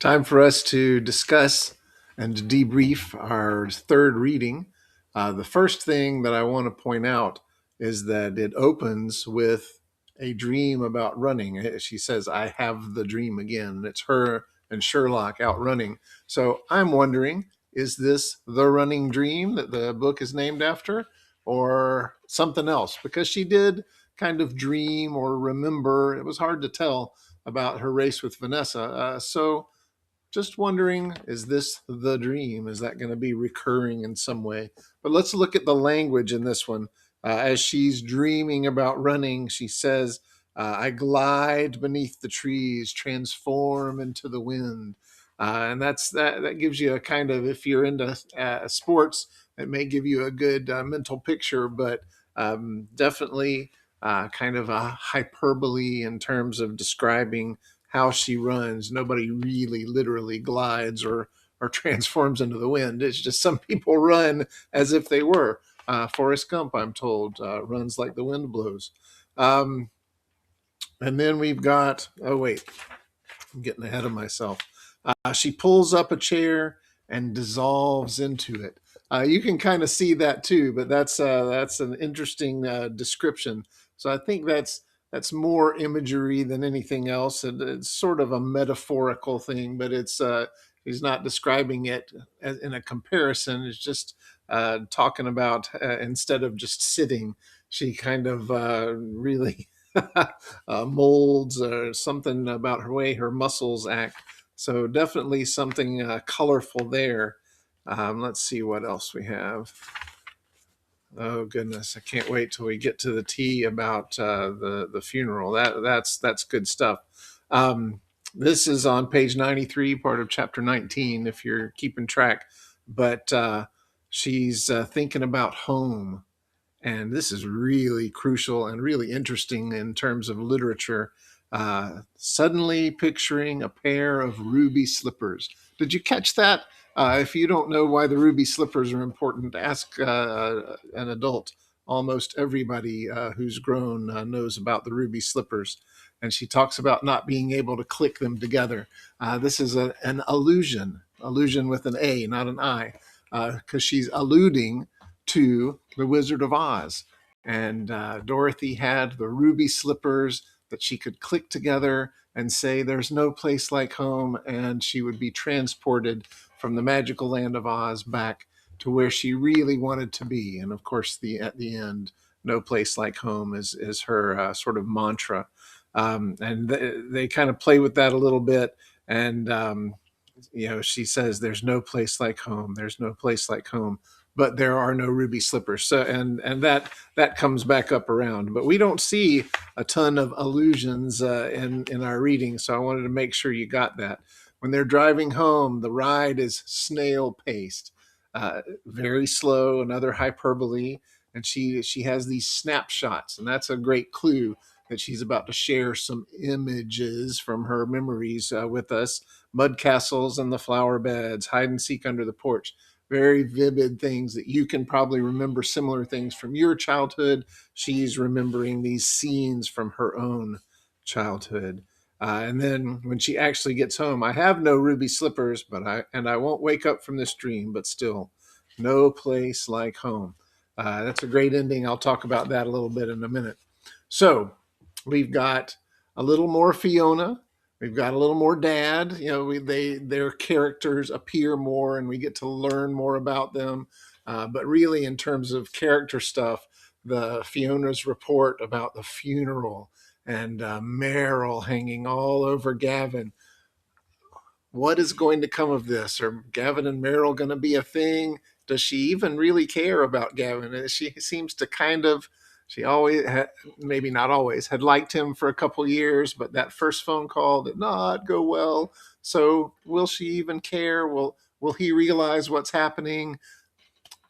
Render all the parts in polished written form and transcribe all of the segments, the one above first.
Time for us to discuss and debrief our third reading. The first thing that I want to point out is that it opens with a dream about running. She says, I have the dream again. It's her and Sherlock out running. So I'm wondering, is this the running dream that the book is named after or something else? Because she did kind of dream or remember. It was hard to tell about her race with Vanessa. So just wondering, is this the dream? Is that going to be recurring in some way? But let's look at the language in this one. As she's dreaming about running, she says, I glide beneath the trees, transform into the wind. And that gives you a kind of, if you're into sports, it may give you a good mental picture, but definitely kind of a hyperbole in terms of describing how she runs. Nobody really literally glides or transforms into the wind. It's just some people run as if they were. Forrest Gump, I'm told, runs like the wind blows. Um, and then we've got, oh, wait, I'm getting ahead of myself. She pulls up a chair and dissolves into it. You can kind of see that too, but that's an interesting description. So I think that's more imagery than anything else. And it's sort of a metaphorical thing, but he's not describing it in a comparison. It's just talking about instead of just sitting, she kind of really molds or something about her way her muscles act. So definitely something colorful there. Let's see what else we have. Oh goodness, I can't wait till we get to the tea about the funeral. That's good stuff. This is on page 93, part of chapter 19, if you're keeping track. But she's thinking about home, and this is really crucial and really interesting in terms of literature. Suddenly picturing a pair of ruby slippers. Did you catch that? If you don't know why the ruby slippers are important, ask an adult. Almost everybody who's grown knows about the ruby slippers. And she talks about not being able to click them together. This is an allusion with an A, not an I, because she's alluding to The Wizard of Oz. And Dorothy had the ruby slippers that she could click together and say, there's no place like home. And she would be transported from the magical land of Oz back to where she really wanted to be. And of course, at the end, no place like home is her sort of mantra. And they kind of play with that a little bit. And, she says, there's no place like home. There's no place like home, but there are no ruby slippers. So, and that comes back up around, but we don't see a ton of allusions in our reading. So I wanted to make sure you got that. When they're driving home, the ride is snail paced, very slow, another hyperbole. And she has these snapshots, and that's a great clue that she's about to share some images from her memories with us. Mud castles and the flower beds, hide and seek under the porch. Very vivid things that you can probably remember similar things from your childhood. She's remembering these scenes from her own childhood. And then when she actually gets home, I have no ruby slippers, but I won't wake up from this dream, but still, no place like home. That's a great ending. I'll talk about that a little bit in a minute. So we've got a little more Fiona. We've got a little more Dad. Their characters appear more, and we get to learn more about them. But really, in terms of character stuff, the Fiona's report about the funeral and Meryl hanging all over Gavin. What is going to come of this? Are Gavin and Meryl going to be a thing? Does she even really care about Gavin? She seems to kind of, she always had, maybe not always, had liked him for a couple years, but that first phone call did not go well. So will she even care? Will he realize what's happening?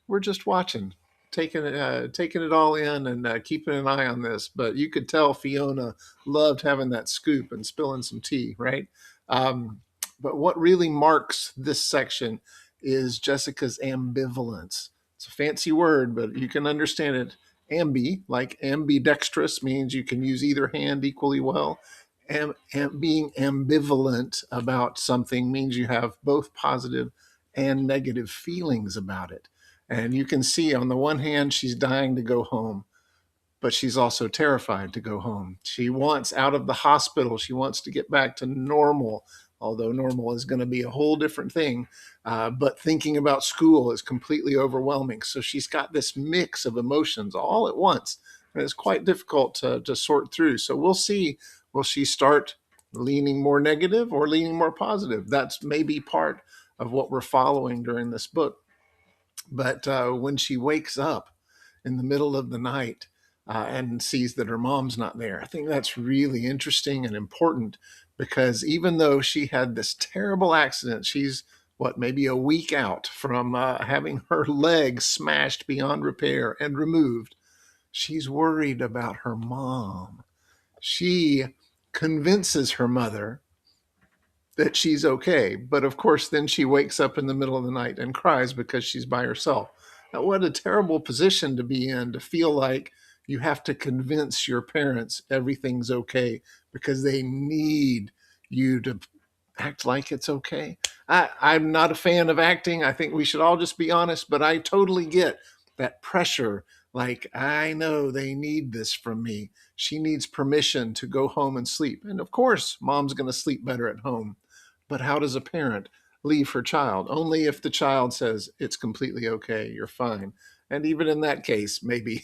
We're just watching, taking it all in, and keeping an eye on this. But you could tell Fiona loved having that scoop and spilling some tea, right? But what really marks this section is Jessica's ambivalence. It's a fancy word, but you can understand it. Ambi, like ambidextrous, means you can use either hand equally well. being ambivalent about something means you have both positive and negative feelings about it. And you can see on the one hand, she's dying to go home, but she's also terrified to go home. She wants out of the hospital. She wants to get back to normal, although normal is going to be a whole different thing. But thinking about school is completely overwhelming. So she's got this mix of emotions all at once. And it's quite difficult to sort through. So we'll see. Will she start leaning more negative or leaning more positive? That's maybe part of what we're following during this book. But when she wakes up in the middle of the night and sees that her mom's not there, I think that's really interesting and important, because even though she had this terrible accident, she's what, maybe a week out from having her leg smashed beyond repair and removed. She's worried about her mom. She convinces her mother that she's okay. But of course, then she wakes up in the middle of the night and cries because she's by herself. Now, what a terrible position to be in, to feel like you have to convince your parents everything's okay because they need you to act like it's okay. I'm not a fan of acting. I think we should all just be honest, but I totally get that pressure. Like, I know they need this from me. She needs permission to go home and sleep. And of course, mom's going to sleep better at home. But how does a parent leave her child? Only if the child says it's completely okay, you're fine. And even in that case, maybe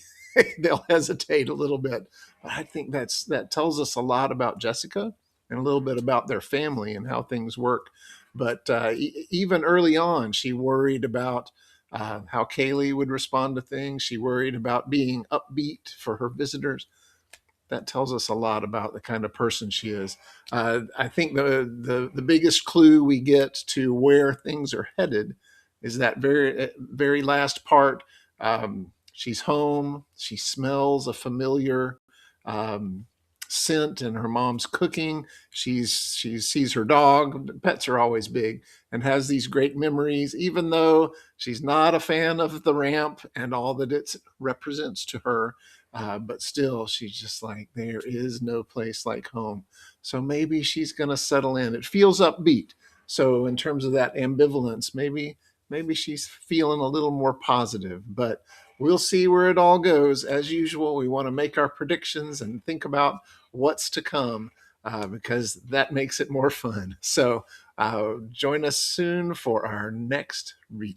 they'll hesitate a little bit. But I think that tells us a lot about Jessica and a little bit about their family and how things work. But even early on, she worried about how Kaylee would respond to things. She worried about being upbeat for her visitors. That tells us a lot about the kind of person she is. I think the biggest clue we get to where things are headed is that very last part. She's home. She smells a familiar um, scent in her mom's cooking. She sees her dog. Pets are always big, and has these great memories, even though she's not a fan of the ramp and all that it represents to her. But still, she's just like, there is no place like home. So maybe she's going to settle in. It feels upbeat. So in terms of that ambivalence, maybe she's feeling a little more positive. But we'll see where it all goes. As usual, we want to make our predictions and think about what's to come, because that makes it more fun. So join us soon for our next read.